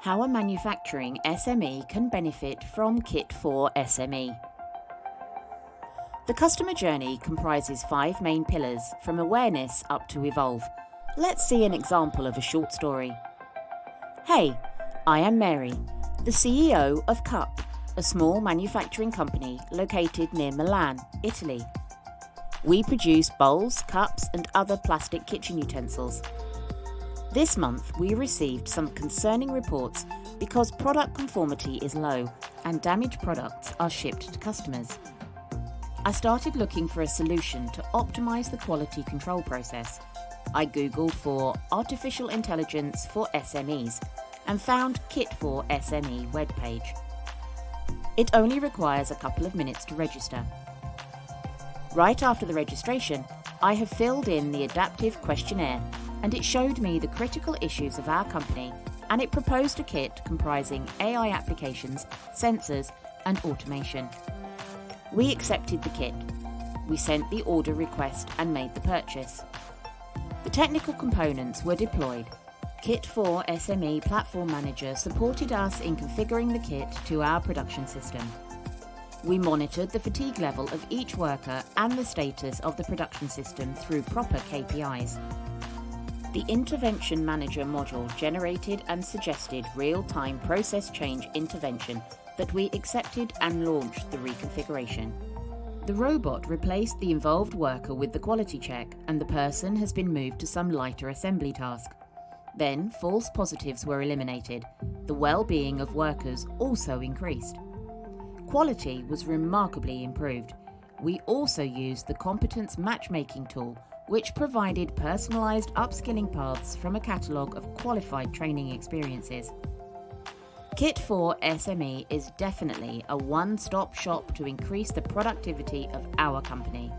How a manufacturing SME can benefit from KITT4SME. The customer journey comprises 5 main pillars, from awareness up to evolve. Let's see an example of a short story. Hey, I am Mary, the CEO of KITT, a small manufacturing company located near Milan, Italy. We produce bowls, cups and other plastic kitchen utensils. This month we received some concerning reports because product conformity is low and damaged products are shipped to customers. I started looking for a solution to optimize the quality control process. I googled for artificial intelligence for SMEs and found KITT4SME webpage. It only requires a couple of minutes to register. Right after the registration, I have filled in the adaptive questionnaire and it showed me the critical issues of our company, and it proposed a kit comprising AI applications, sensors and automation. We accepted the kit. We sent the order request and made the purchase. The technical components were deployed. KITT4SME Platform Manager supported us in configuring the kit to our production system. We monitored the fatigue level of each worker and the status of the production system through proper KPIs. The Intervention Manager module generated and suggested real-time process change intervention that we accepted and launched the reconfiguration. The robot replaced the involved worker with the quality check, and the person has been moved to some lighter assembly task. Then false positives were eliminated. The well-being of workers also increased. Quality was remarkably improved. We also used the competence matchmaking tool, which provided personalised upskilling paths from a catalogue of qualified training experiences. KITT4SME is definitely a one-stop shop to increase the productivity of our company.